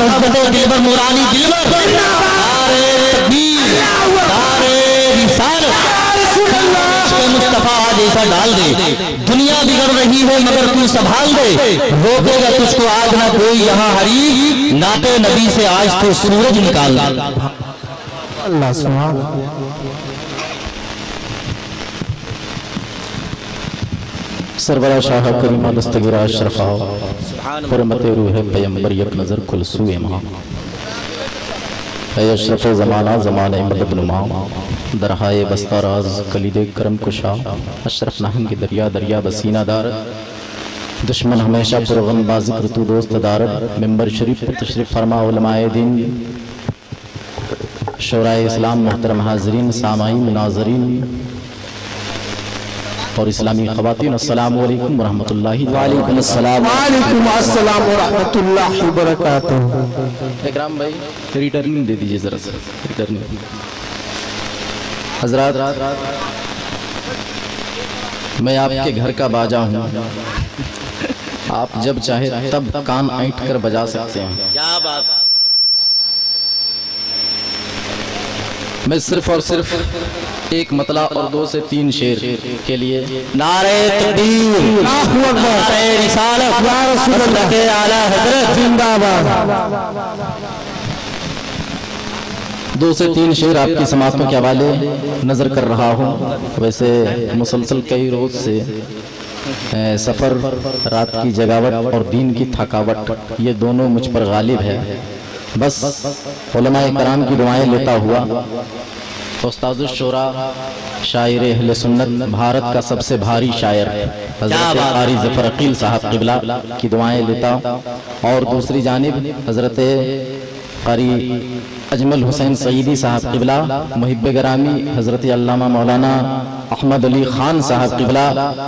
मजहब हज़रत दिलबर नूरानी दिलबर, नारे तकबीर, नारे रिसालत, मुस्तफा आज ऐसा डाल दे। दुनिया बिगड़ रही है मगर तू संभाल दे, रोकेगा तुझको आज ना कोई यहाँ हरी, नाते नबी से आज तो सूरज निकाल दे। अल्लाह सुभान सरवरा शाह करीमा दस्तगीरा अशरफा हुर्मत रूह पैगंबर एक नज़र कुल सूए मां अशरफ ज़माना ज़माने मदद नुमा दरहाए बस्ता राज कलीदे करम कुशा अशरफ नहंग के दरिया दरिया बसीना दार दुश्मन हमेशा पुरगम बाज़िक्र तू दोस्त दार मिंबर शरीफ पर तशरीफ फरमा उलमाए दिन शोराए इस्लाम मोहतरम हाज़रीन सामाईन नाज़रीन और इस्लामी ख़वातीन अस्सलामु अलैकुम व रहमतुल्लाहि वालेकुम अस्सलाम व रहमतुल्लाहि व बरकातुहू। इकराम भाई रिटर्निंग दे दीजिए जरा सा रिटर्निंग। हज़रात मैं आपके घर का बाजा हूँ, आप जब चाहे तब कान ऐंठ कर बजा सकते हैं। क्या बात। मैं सिर्फ और सिर्फ एक मतला और 2 से 3 शेर के लिए नारे तकबीर, नारे रिसालत, हज़रत आला हज़रत जिंदाबाद। 2 से 3 शेर आपकी समातों के हवाले नज़र कर रहा हूँ। वैसे मुसलसल कई रोज़ से सफ़र, रात की जगावट और दीन की थकावट, ये दोनों मुझ पर गालिब है। बस उलमाए कराम की दुआएं लेता हुआ उस्तादुश शोरा शायर अहले सुन्नत, भारत का सबसे भारी शायर हज़रत क़ारी ज़फ़र अक़ील साहब क़िबला की दुआएं लेता हूँ। और दूसरी जानिब हज़रत क़ारी अजमल हुसैन सईदी साहब क़िबला, मुहिब्ब गरामी हज़रत अल्लामा मौलाना अहमद अली ख़ान साहब क़िबला,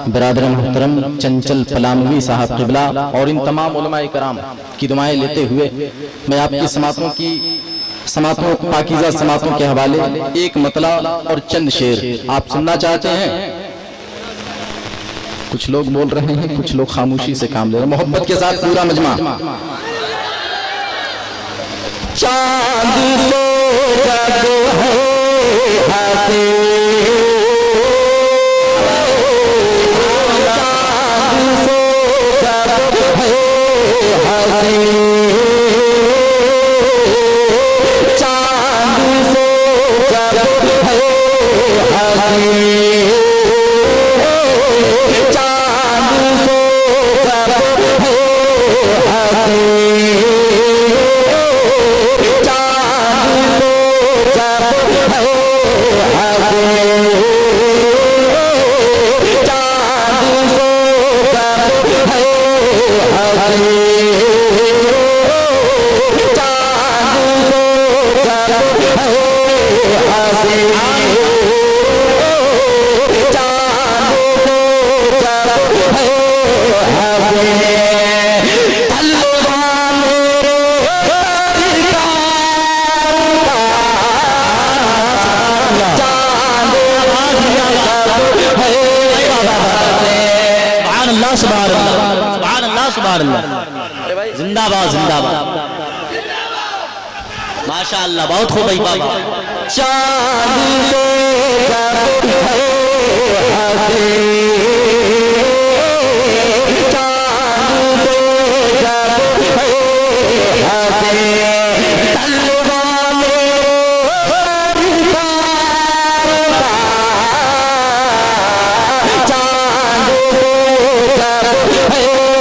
बिरादर मोहतरम चंचल पलामवी साहब क़िबला और इन तमाम उलमाए कराम की दुआएं लेते हुए मैं आपकी समातों पाकीज़ा समातों के हवाले एक मतला और चंद शेर आप सुनना चाहते हैं। कुछ लोग बोल रहे हैं, कुछ लोग खामोशी से काम ले रहे हैं। मोहब्बत के साथ पूरा मजमा। चांद सो जग है हाथे, चांद सो जग है हाथे, चांद सो जग है हाथे, चांद सो जग है हाथे, जिंदाबाद जिंदाबाद, माशाअल्लाह, बहुत खूब भाई बाबा। चांद सो जग है हाथे, चांद सो जग है हाथे, तलवार चांद सो जग है हाथे,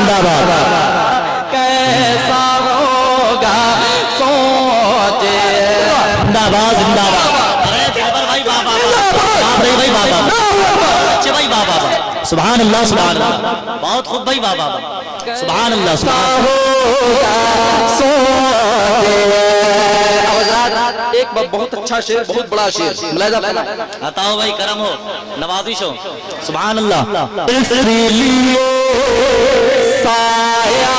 जिंदाबाद। कैसा होगा सोचे। जिंदाबाद जिंदाबाद। भाई बाबा भाई बाबा अच्छे भाई बाबा सुभान अल्लाह सुभान अल्लाह बहुत खूब भाई बाबा सुभान अल्लाह सुभान। एक बहुत अच्छा शेर, बहुत बड़ा शेर मुलाहिजा फरमाएं। बताओ भाई करम हो नवाजिश हो सुभान अल्लाह। इसलिए साया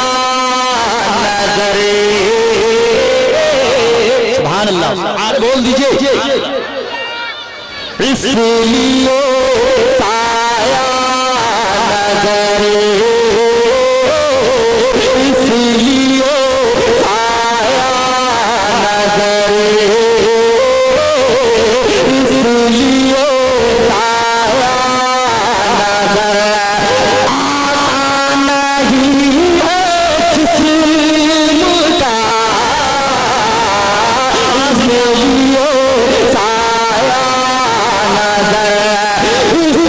नजरे सुभान अल्लाह बोल दीजिए। इसलिए साया नजरे, इसलिए साया नजरे, इसलिए साया नजरे आता नहीं है जिस्म का, इसलिए साया नजर, इसलिए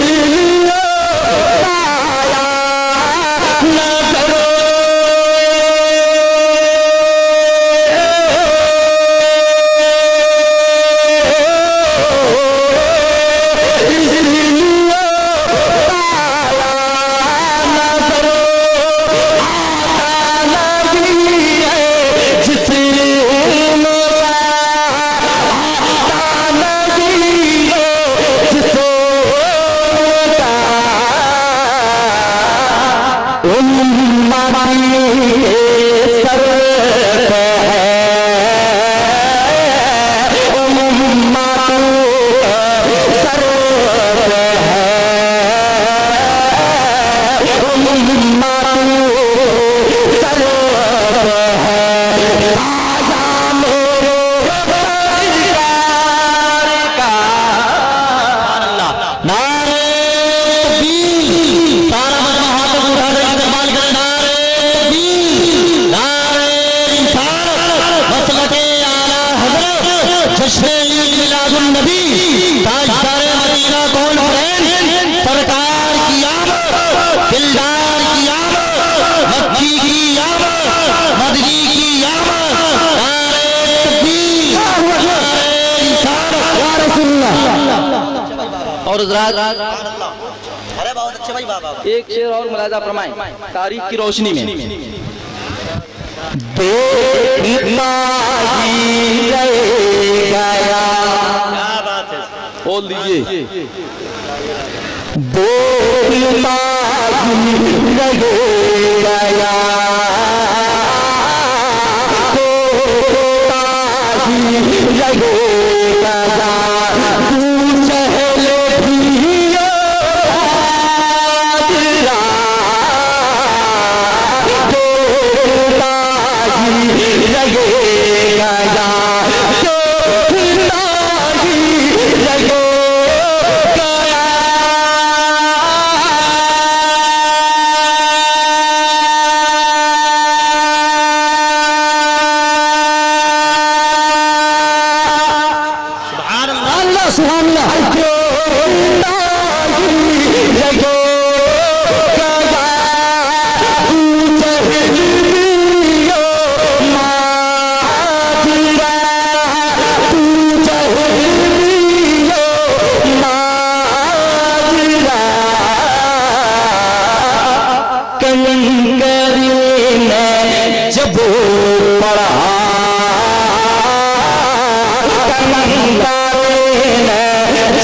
साया नजर। और अरे बहुत अच्छे भाई बाबा। एक शेर और मुलाहिजा फरमाएं तारीख की रोशनी में। देखना ही रह गया, क्या बात है बोल दीजिए। देखना ही रह गया, देखना ही रह गया, जब पढ़ा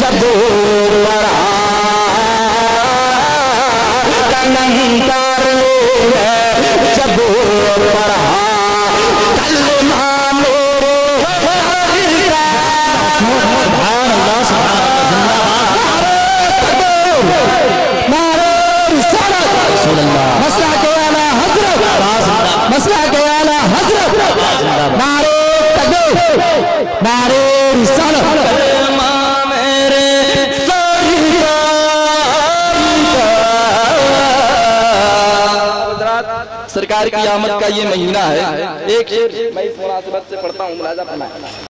जब पढ़ा जब पढ़ा कलमा मसला के आला हजरत, मसला के आला हजरत, नारे तकबीर, नारे रिसालत, कलमा मेरे सरकार की आमद का ये महीना है। एक शेर मैं इस मुनासिबत से पढ़ता हूँ, मुलाहिजा फरमाएं।